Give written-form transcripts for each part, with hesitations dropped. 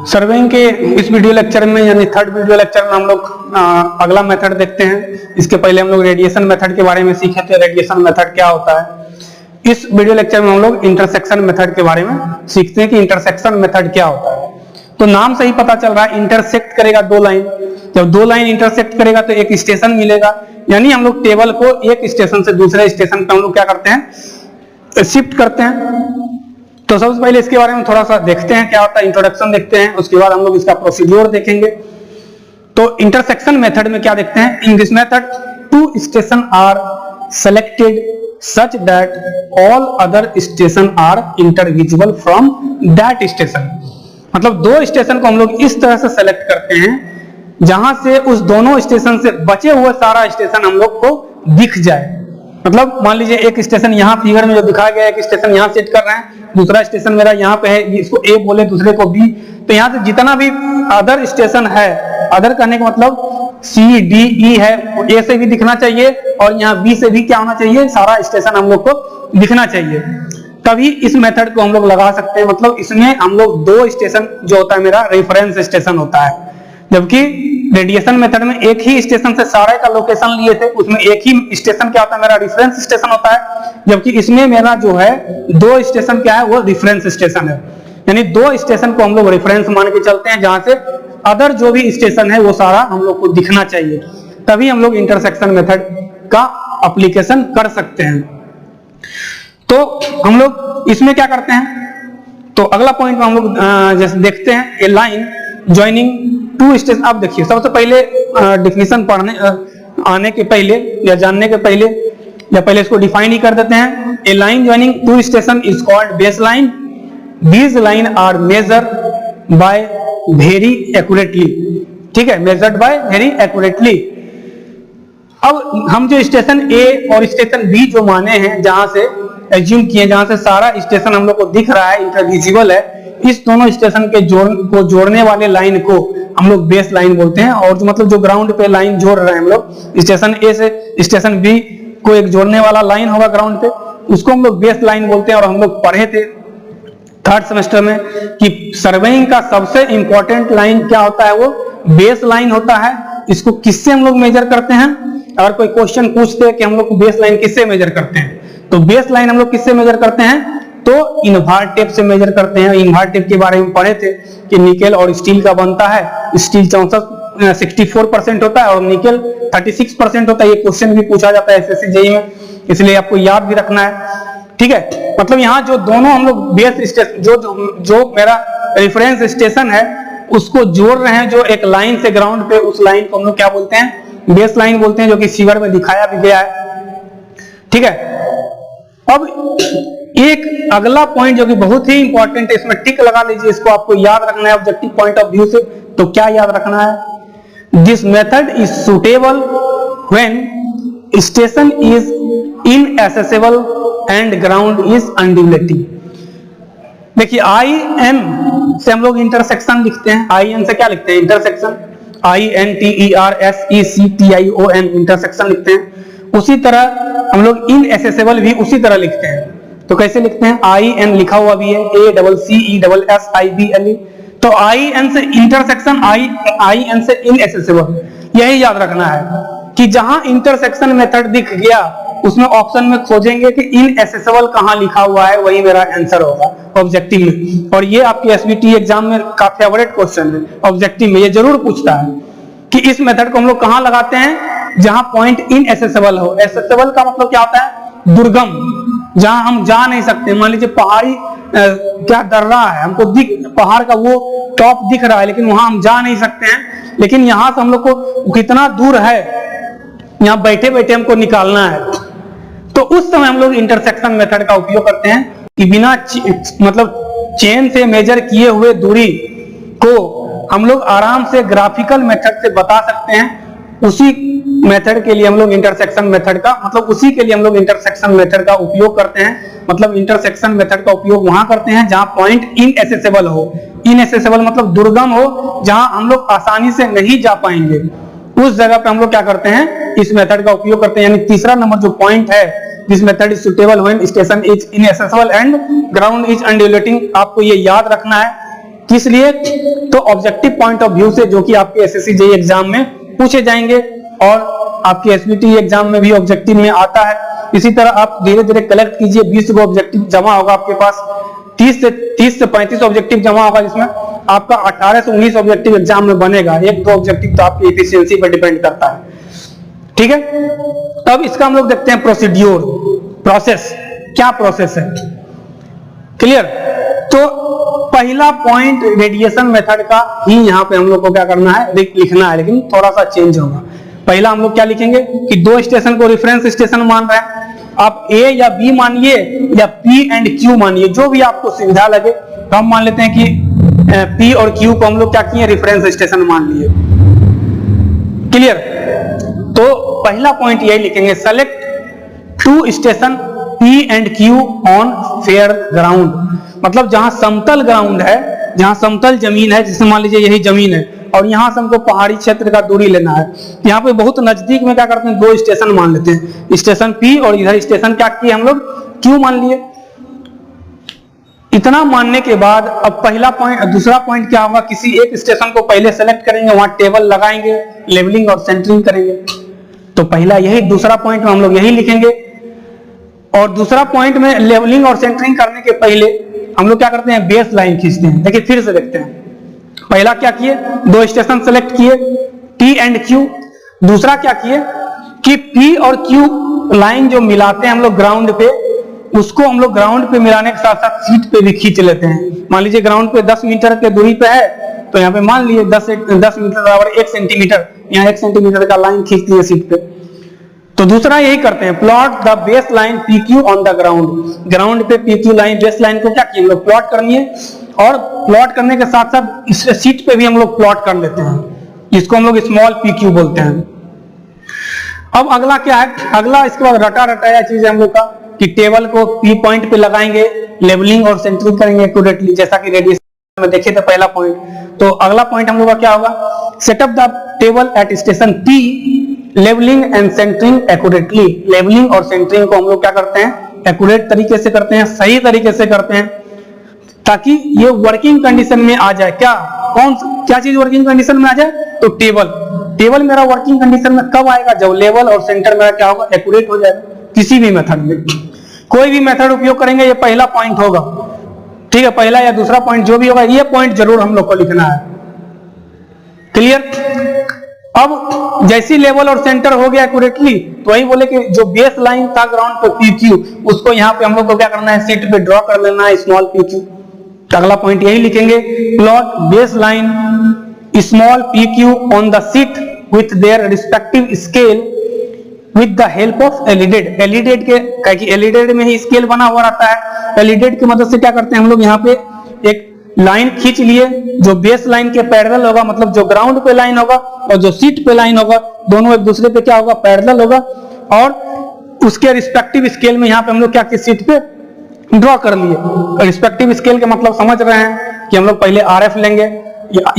Surveying के इस video lecture में यानी थर्ड वीडियो लेक्चर में हम लोग अगला मेथड देखते हैं। इसके पहले हम लोग रेडिएशन मेथड के बारे में सीखे थे, रेडिएशन मेथड क्या होता है। इस वीडियो लेक्चर में हम लोग इंटरसेक्शन मेथड के बारे में सीखते हैं कि इंटरसेक्शन मेथड क्या होता है। तो नाम से ही पता चल रहा है, इंटरसेक्ट करेगा दो लाइन। जब दो लाइन इंटरसेक्ट करेगा तो एक स्टेशन मिलेगा, यानी हम लोग टेबल को एक स्टेशन से दूसरे स्टेशन पे हम लोग क्या करते हैं, शिफ्ट करते हैं। तो सबसे पहले इसके बारे में थोड़ा सा देखते हैं क्या होता है, इंट्रोडक्शन देखते हैं, उसके बाद हम लोग इसका प्रोसीड्योर देखेंगे। तो इंटरसेक्शन मेथड में क्या देखते हैं, in this method two station are selected such that all other station are intervisible from that station. मतलब दो स्टेशन को हम लोग इस तरह से सेलेक्ट करते हैं जहां से उस दोनों स्टेशन से बचे हुए सारा स्टेशन हम लोग को दिख जाए। मतलब मान लीजिए एक स्टेशन यहाँ फिगर में जो दिखाया गया है, एक स्टेशन यहाँ सेट कर रहे हैं, दूसरा स्टेशन मेरा यहाँ पे है, इसको ए बोले दूसरे को बी, तो यहाँ से जितना भी अदर स्टेशन है, अदर कहने का मतलब सी डी ई है, ए से भी दिखना चाहिए और यहाँ बी से भी क्या होना चाहिए, सारा स्टेशन हम लोग को दिखना चाहिए। तभी इस मेथड को हम लोग लगा सकते हैं। मतलब इसमें हम लोग दो स्टेशन जो होता है मेरा रेफरेंस स्टेशन होता है, जबकि रेडिएशन मेथड में एक ही स्टेशन से सारे का लोकेशन लिए थे, उसमें एक ही स्टेशन क्या होता है मेरा रेफरेंस स्टेशन होता है, जबकि इसमें मेरा जो है दो स्टेशन क्या है वो रेफरेंस स्टेशन है। यानी दो स्टेशन को हम लोग रेफरेंस मान के चलते हैं जहां से अदर जो भी स्टेशन है वो सारा हम लोग को दिखना चाहिए, तभी हम लोग इंटरसेक्शन मेथड का एप्लीकेशन कर सकते हैं। तो हम लोग इसमें क्या करते हैं, तो अगला पॉइंट में हम लोग जैसे देखते हैं a line joining two station. अब देखिए सबसे पहले डिफिनेशन पढ़ने आने के पहले या जानने के पहले या पहले इसको डिफाइन ही कर देते हैं। A line joining two station is called base line. These line are measure by very accurately. ठीक है, मेजर्ड बाय वेरी एक्यूरेटली। अब हम जो स्टेशन ए और स्टेशन बी जो माने हैं, जहां से एज्यूम किए जहां से सारा स्टेशन हम लोग को दिख रहा है, इंटरविजिबल है, इस दोनों स्टेशन के जोड़ने वाले लाइन को हम लोग बेस लाइन बोलते हैं। और जो मतलब जो ग्राउंड पे लाइन जोड़ रहे हैं हम लोग, स्टेशन ए से स्टेशन बी को एक जोड़ने वाला लाइन होगा ग्राउंड पे, उसको हम लोग बेस लाइन बोलते हैं। और हम लोग पढ़े थे थर्ड सेमेस्टर में कि सर्वेइंग का सबसे इंपॉर्टेंट लाइन क्या होता है, वो बेस लाइन होता है। इसको किससे हम लोग मेजर करते हैं, अगर कोई क्वेश्चन पूछते हैं कि हम लोग बेस लाइन किससे मेजर करते हैं, तो बेस लाइन हम लोग किससे मेजर करते हैं, तो इन्वार टेप से मेजर करते हैं। इन्वार टेप के बारे में पढ़े थे कि निकेल और स्टील का बनता है। स्टील 64% होता है और निकेल 36% होता है। ये क्वेश्चन भी पूछा जाता है एसएससी जेईई में, इसलिए आपको याद भी रखना है। ठीक है, मतलब यहाँ जो दोनों हम लोग बेस स्टेशन जो मेरा रेफरेंस स्टेशन है उसको जोड़ रहे हैं, जो एक लाइन से ग्राउंड पे, उस लाइन को हम लोग क्या बोलते हैं, बेस लाइन बोलते हैं, जो कि फिगर में दिखाया भी गया है। ठीक है, अब एक अगला पॉइंट जो कि बहुत ही इंपॉर्टेंट है, इसमें टिक लगा लीजिए, इसको आपको याद रखना है ऑब्जेक्टिव पॉइंट ऑफ व्यू से। तो क्या याद रखना है, this method is suitable when station is inaccessible and ground is undulating. देखिए IN से हम लोग इंटरसेक्शन लिखते हैं। IN से क्या लिखते हैं, इंटरसेक्शन, INTERSECTION इंटरसेक्शन लिखते हैं। उसी तरह हम लोग इनएक्सेसिबल भी उसी तरह लिखते हैं। तो कैसे लिखते हैं, IN लिखा हुआ भी है, ACCESSIBLE। तो IN से इंटरसेक्शन, IN से इनएक्सेसिबल, यही याद रखना है कि जहां इंटरसेक्शन मेथड दिख गया उसमें ऑप्शन में खोजेंगे कि इनएक्सेसिबल कहां लिखा हुआ है, वही मेरा आंसर होगा ऑब्जेक्टिव में। और ये आपके एसबीटी एग्जाम में का फेवरेट क्वेश्चन है, ऑब्जेक्टिव में ये जरूर पूछता है कि इस मेथड को हम लोग कहां लगाते हैं, जहां पॉइंट इनएक्सेसिबल हो। एक्सेसिबल का मतलब क्या होता है, दुर्गम, जहां हम जा नहीं सकते। मान लीजिए पहाड़ी क्या दर्रा है, हमको पहाड़ का वो टॉप दिख रहा है, लेकिन वहां हम जा नहीं सकते हैं, लेकिन यहां से हम लोग को कितना दूर है, यहाँ बैठे बैठे हमको निकालना है। तो उस समय हम लोग इंटरसेक्शन मेथड का उपयोग करते हैं कि बिना मतलब चेन से मेजर किए हुए दूरी को हम लोग आराम से ग्राफिकल मेथड से बता सकते हैं। उसी मेथड के लिए हम लोग इंटरसेक्शन मेथड का उपयोग करते हैं। मतलब इंटरसेक्शन मेथड का उपयोग वहां करते हैं जहां पॉइंट इनएक्सेसिबल हो। इनएक्सेसिबल मतलब दुर्गम हो, जहां हम लोग आसानी से नहीं जा पाएंगे, उस जगह पे हम लोग क्या करते हैं, इस मेथड का उपयोग करते हैं। यानी तीसरा नंबर जो पॉइंट है, this method is suitable when station is inaccessible and ground is undulating. आपको ये याद रखना है किस लिए? तो ऑब्जेक्टिव पॉइंट ऑफ व्यू से, जो कि आपके एसएससी जेईई एग्जाम में पूछे जाएंगे और आपके एसबीटी एग्जाम में भी ऑब्जेक्टिव में आता है। इसी तरह आप धीरे धीरे कलेक्ट कीजिए, 20 को ऑब्जेक्टिव जमा होगा आपके पास, 30 से 35 ऑब्जेक्टिव जमा होगा, जिसमें आपका 18 से 19 ऑब्जेक्टिव एग्जाम में बनेगा। 1-2 ऑब्जेक्टिव तो आपकी एफिशिएंसी पर डिपेंड करता है, ठीक है। अब इसका हम लोग देखते हैं प्रोसीड्यूर, प्रोसेस, क्या प्रोसेस है, क्लियर। तो पहला पॉइंट रेडिएशन मेथड का ही यहाँ पे हम लोग को क्या करना है, लिखना है, लेकिन थोड़ा सा चेंज होगा। पहला हम लोग क्या लिखेंगे कि 2 स्टेशन को रेफरेंस स्टेशन मान रहे हैं, आप ए या बी मानिए या पी एंड क्यू मानिए, जो भी आपको सुविधा लगे। तो हम मान लेते हैं कि पी और क्यू को हम लोग क्या किए, रेफरेंस स्टेशन मान लिए, क्लियर। तो पहला पॉइंट यही लिखेंगे, select 2 station P and Q on fair ground, मतलब जहां समतल ग्राउंड है, जहां समतल जमीन है, जिसमें मान लीजिए यही जमीन है और यहां से हमको पहाड़ी क्षेत्र का दूरी लेना है। यहाँ पे बहुत नजदीक में क्या करते हैं, 2 स्टेशन मान लेते हैं, स्टेशन P और इधर स्टेशन क्या किए हम लोग, Q मान लिए। इतना मानने के बाद अब पहला पॉइंट, दूसरा पॉइंट क्या होगा, किसी एक स्टेशन को पहले सेलेक्ट करेंगे, वहां टेबल लगाएंगे, लेवलिंग और सेंटरिंग करेंगे। तो पहला यही, दूसरा पॉइंट में हम लोग यही लिखेंगे। और दूसरा पॉइंट में लेवलिंग और सेंटरिंग करने के पहले हम लोग क्या करते हैं, बेस लाइन खींचते हैं। देखिए फिर से देखते हैं, पहला क्या किए, 2 स्टेशन सेलेक्ट किए P एंड Q। दूसरा क्या किए कि P और Q लाइन जो मिलाते हैं हम लोग ग्राउंड पे, उसको हम लोग ग्राउंड पे मिलाने के साथ साथ सीट पे भी खींच लेते हैं। मान लीजिए ग्राउंड पे 10 मीटर के दूरी पे है, तो यहाँ पे मान लीजिए 10 मीटर बराबर 1 सेंटीमीटर, यहाँ 1 सेंटीमीटर का लाइन खींच दिए सीट पे। तो दूसरा यही करते हैं, plot the base line PQ on the ground. Ground पे PQ लाइन, बेस लाइन को क्या किए हम लोग, प्लॉट करनी है। और प्लॉट करने के साथ साथ इस सीट पे भी हम लोग प्लॉट कर लेते हैं, जिसको हम लोग स्मॉल PQ बोलते हैं। अब अगला क्या है, अगला इसके बाद रटा रटाया चीज है हम लोग का, कि टेबल को P पॉइंट पे लगाएंगे, लेवलिंग और सेंटरिंग करेंगे एक्यूरेटली, जैसा कि रेडिएशन में देखे थे पहला पॉइंट। तो अगला पॉइंट हम लोग का क्या होगा, setup the table at station P, levelling and centering accurately. Levelling और सेंटरिंग को हम लोग क्या करते हैं, एक्यूरेट तरीके से करते हैं, सही तरीके से करते हैं, ताकि ये वर्किंग कंडीशन में आ जाए। क्या चीज वर्किंग कंडीशन में आ जाए, तो टेबल मेरा वर्किंग कंडीशन में कब आएगा, जब लेवल और सेंटर मेरा क्या होगा, एक्यूरेट हो जाएगा। किसी भी मेथड में, कोई भी मेथड उपयोग करेंगे, ये पहला पॉइंट होगा, ठीक है, पहला या दूसरा पॉइंट जो भी होगा, ये पॉइंट जरूर हम लोग को लिखना है, क्लियर। अब जैसी लेवल और सेंटर हो गया एक्यूरेटली, तो वही बोले कि जो बेस लाइन था ग्राउंड पे PQ, उसको यहाँ पे हम लोग को क्या करना है, सीट पे ड्रॉ कर लेना है स्मॉल PQ। अगला पॉइंट यही लिखेंगे, plot base line small PQ on the seat with their respective scale with the help of elided. Elided के एलिडेड में ही स्केल बना हुआ रहता है, एलिडेड की मदद से क्या करते हैं हम लोग, यहाँ पे एक लाइन खींच लिए जो बेस लाइन के पैरेलल होगा, मतलब जो ग्राउंड पे लाइन होगा और जो सीट पे लाइन होगा, दोनों एक दूसरे पे क्या होगा, पैरेलल होगा। और उसके रिस्पेक्टिव स्केल में यहाँ पे हम लोग क्या किस सीट पे ड्रॉ कर लिए। रिस्पेक्टिव स्केल का मतलब समझ रहे हैं कि हम लोग पहले RF लेंगे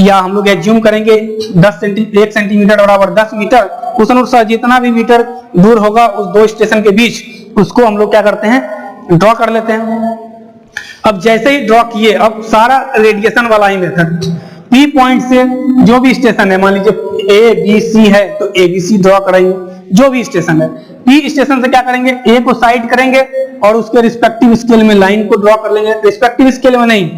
या हम लोग एज्यूम करेंगे 1 सेंटीमीटर बराबर 10 मीटर, उस अनुसार जितना भी मीटर दूर होगा उस 2 स्टेशन के बीच, उसको हम लोग क्या करते हैं, ड्रॉ कर लेते हैं। अब जैसे ही ड्रॉ किए, अब सारा रेडिएशन वाला ही मेथड, P पॉइंट से जो भी स्टेशन है, मान लीजिए ABC है तो ABC ड्रॉ करेंगे, जो भी स्टेशन है। P स्टेशन से क्या करेंगे, A को साइड करेंगे और उसके रिस्पेक्टिव स्केल में लाइन को ड्रॉ कर लेंगे। रिस्पेक्टिव स्केल में नहीं,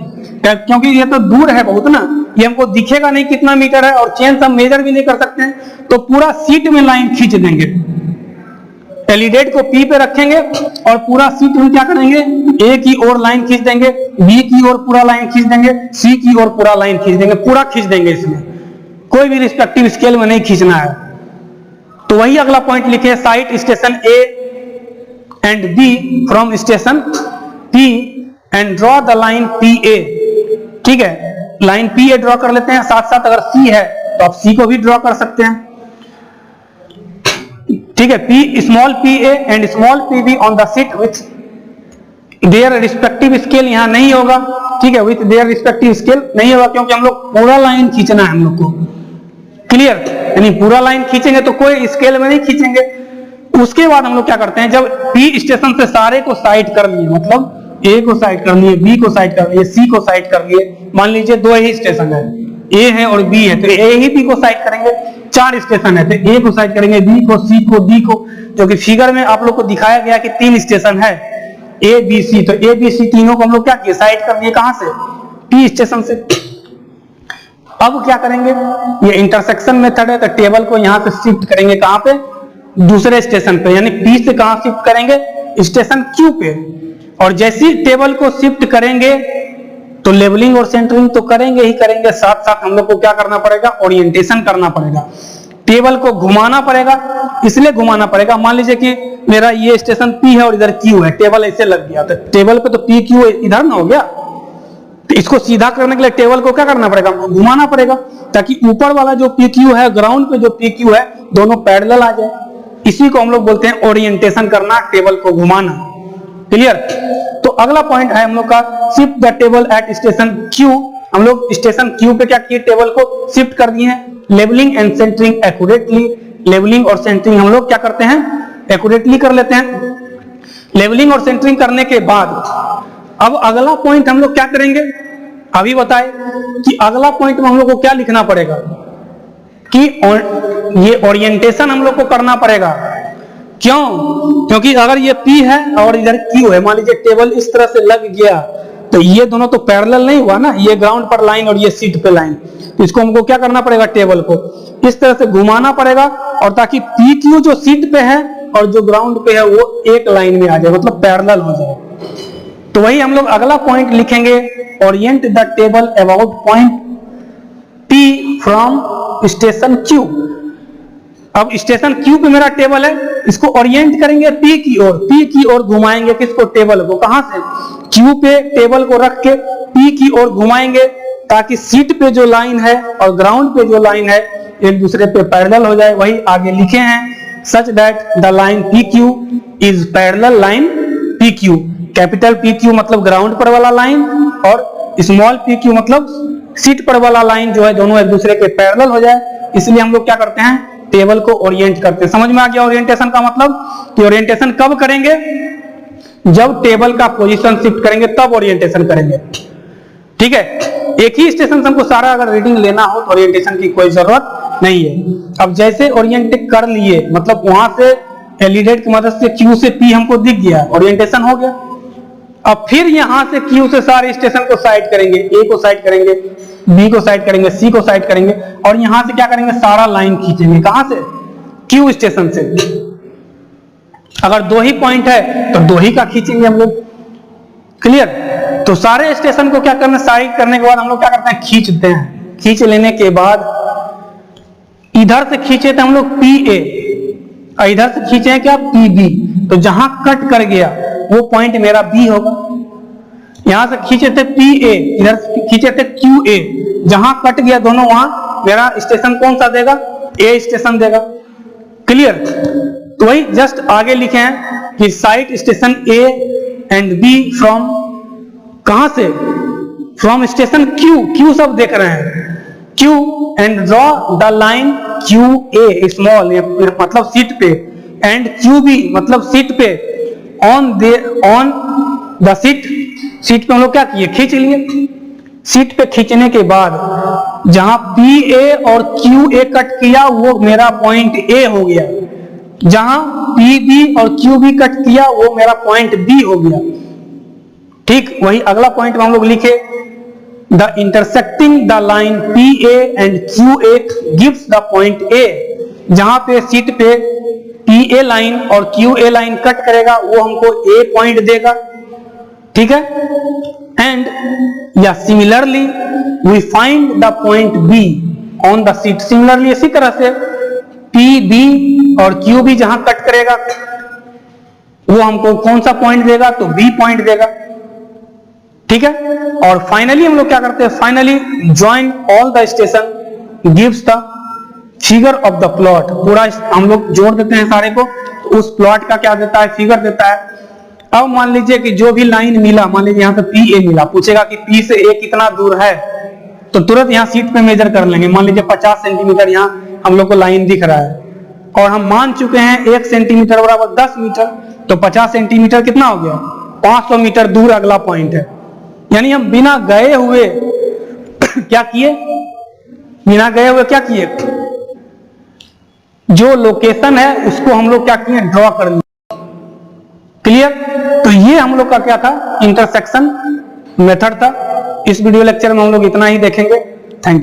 क्योंकि ये तो दूर है बहुत ना, ये हमको दिखेगा नहीं कितना मीटर है, और चेंज हम मेजर भी नहीं कर सकते हैं, तो पूरा सीट में लाइन खींच देंगे। एलिडेट को P पे रखेंगे और पूरा सीट में क्या करेंगे, A की ओर लाइन खींच देंगे, B की ओर पूरा लाइन खींच देंगे, C की ओर पूरा लाइन खींच देंगे, पूरा खींच देंगे। इसमें कोई भी रिस्पेक्टिव स्केल में नहीं खींचना है। तो वही अगला पॉइंट लिखे, site station A and B from station P and draw the line PA। ठीक है, लाइन PA ड्रॉ कर लेते हैं, साथ साथ अगर C है तो आप C को भी ड्रॉ कर सकते हैं। ठीक है, P small PA and small PB on the seat with their respective scale यहाँ नहीं होगा। ठीक है, विथ देयर रिस्पेक्टिव स्केल नहीं होगा, क्योंकि हम लोग पूरा लाइन खींचना है हम लोग को। क्लियर, यानी पूरा लाइन खींचेंगे तो कोई स्केल में नहीं खींचेंगे। उसके बाद हम लोग क्या करते हैं, जब P स्टेशन से सारे को साइड कर लिए, मतलब ए को साइड कर लिए, बी को साइड कर लिए, सी को साइड कर लिए। मान लीजिए दो ही स्टेशन है, ए है और बी है, तो ए ही बी को साइड करेंगे। चार स्टेशन है तो ए को साइड करेंगे, बी को, सी को, डी को, जो कि फिगर में आप लोग को दिखाया गया कि 3 स्टेशन है ए बी सी, तो ए बी सी तीनों को हम लोग क्या किए, साइड कर दिए। कहां से, पी स्टेशन से। अब क्या करेंगे, ये इंटरसेक्शन मेथड है, तो टेबल को यहां से शिफ्ट करेंगे कहां पे, दूसरे स्टेशन पे, यानी पी से कहां शिफ्ट करेंगे, स्टेशन क्यू पे। और जैसे ही टेबल को शिफ्ट करेंगे तो लेबलिंग और सेंटरिंग तो करेंगे ही करेंगे, साथ साथ हम लोग को क्या करना पड़ेगा, ओरिएंटेशन करना पड़ेगा। टेबल को घुमाना पड़ेगा, इसलिए घुमाना पड़ेगा, मान लीजिए कि मेरा ये स्टेशन पी है और इधर क्यू है, टेबल ऐसे लग गया, तो टेबल पे तो पी क्यू इधर ना हो गया, तो इसको सीधा करने के लिए टेबल को क्या करना पड़ेगा, घुमाना पड़ेगा, ताकि ऊपर वाला जो पी क्यू है, ग्राउंड पे जो पी क्यू है, दोनों पैरेलल आ जाए। इसी को हम लोग बोलते हैं ओरिएंटेशन करना, टेबल को घुमाना। क्लियर। तो अगला पॉइंट है हम लोग का, shift the table at station Q. हम लोग स्टेशन क्यू पे क्या किए, टेबल को शिफ्ट कर दिए हैं। Levelling and centering accurately, levelling और सेंटरिंग हम लोग क्या करते हैं, एक्यूरेटली कर लेते हैं। लेबलिंग और सेंटरिंग करने के बाद अब अगला पॉइंट हम लोग क्या करेंगे, अभी बताए कि अगला पॉइंट में हम लोग को क्या लिखना पड़ेगा, कि ये ओरिएंटेशन हम लोग को करना पड़ेगा। क्यों, क्योंकि अगर ये P है और इधर Q है, मान लीजिए टेबल इस तरह से लग गया, तो ये दोनों तो पैरेलल नहीं हुआ ना, ये ग्राउंड पर लाइन और ये सीट पे लाइन, तो इसको हमको क्या करना पड़ेगा, टेबल को इस तरह से घुमाना पड़ेगा, और ताकि PQ जो सीट पे है और जो ग्राउंड पे है वो एक लाइन में आ जाए, मतलब पैरेलल हो जाए। तो वही हम लोग अगला पॉइंट लिखेंगे, Orient the table about point P from station Q। अब स्टेशन Q पे मेरा टेबल है, इसको ओरिएंट करेंगे P की ओर, P की ओर घुमाएंगे किसको, टेबल को। कहां से, Q पे टेबल को रख के P की ओर घुमाएंगे, ताकि सीट पे जो लाइन है और ग्राउंड पे जो लाइन है एक दूसरे पे पैरेलल हो जाए। वही आगे लिखे हैं, such that the line PQ is parallel line PQ। Capital PQ मतलब ग्राउंड पर वाला लाइन, और स्मॉल PQ मतलब सीट पर वाला लाइन जो है, दोनों एक दूसरे के पैरेलल हो जाए। इसलिए हम लोग क्या करते हैं, टेबल को ओरिएंट करते हैं। समझ में आ गया ओरिएंटेशन का मतलब, कि ओरिएंटेशन कब करेंगे, जब टेबल का पोजीशन शिफ्ट करेंगे तब ओरिएंटेशन करेंगे। ठीक है, एक ही स्टेशन से हमको सारा अगर रीडिंग लेना हो तो ओरिएंटेशन की कोई जरूरत नहीं है। अब जैसे ओरिएंट कर लिए, मतलब वहां से एलिडेट की मदद से Q से P हमको दिख गया, ओरिएंटेशन हो गया। अब फिर यहां से Q से सारे स्टेशन को साइड करेंगे, A को साइड करेंगे, B को साइड करेंगे, C को साइड करेंगे, और यहां से क्या करेंगे, सारा लाइन खींचेंगे। कहां से, Q स्टेशन से। अगर दो ही पॉइंट है तो दो ही का खींचेंगे हम लोग। क्लियर। तो सारे स्टेशन को क्या करना, साइड करने के बाद हम लोग क्या करते हैं, खींचते हैं। खींच लेने के बाद इधर से खींचे थे हम लोग PA, और इधर से खींचे क्या, PB। तो जहां कट कर गया वो पॉइंट मेरा B होगा। यहां से खींचे थे PA, इधर से खींचे थे QA, जहां कट गया दोनों, वहां मेरा स्टेशन कौन सा देगा, A स्टेशन देगा। क्लियर। तो वही जस्ट आगे लिखे हैं कि side station A and B from, कहां से, फ्रॉम स्टेशन Q सब देख रहे हैं, Q and draw the line QA small, मतलब सीट पे, एंड QB मतलब सीट पे, ऑन द सीट पे हम लोग क्या किए, खींच लिए। सीट पे खींचने के बाद जहां PA और QA कट किया वो मेरा पॉइंट A हो गया, जहां PB और QB कट किया वो मेरा पॉइंट B हो गया। ठीक, वही अगला पॉइंट में हम लोग लिखे, the intersecting the line PA and QA gives the point A। जहां पे सीट पे PA लाइन और QA लाइन कट करेगा वो हमको A पॉइंट देगा। ठीक है, एंड या similarly we find the point B on the seat. Similarly इसी तरह से PB और QB जहां कट करेगा वो हमको कौन सा पॉइंट देगा, तो B पॉइंट देगा। ठीक है, और फाइनली हम लोग क्या करते हैं, finally join all the station gives the figure of the plot. पूरा हम लोग जोड़ देते हैं सारे को, तो उस प्लॉट का क्या देता है, फिगर देता है। अब मान लीजिए कि जो भी लाइन मिला, मान लीजिए यहाँ से PA मिला, पूछेगा कि P से A कितना दूर है, तो तुरंत यहाँ सीट पे मेजर कर लेंगे। मान लीजिए 50 सेंटीमीटर यहाँ हम लोग को लाइन दिख रहा है, और हम मान चुके हैं 1 सेंटीमीटर बराबर 10 मीटर, तो 50 सेंटीमीटर कितना हो गया, 500 मीटर दूर अगला पॉइंट है। यानी हम बिना गए हुए क्या किए, बिना गए हुए क्या किए, जो लोकेशन है उसको हम लोग क्या किए, ड्रॉ कर लिए। क्लियर? तो ये हम लोग का क्या था, इंटरसेक्शन मेथड था। इस वीडियो लेक्चर में हम लोग इतना ही देखेंगे।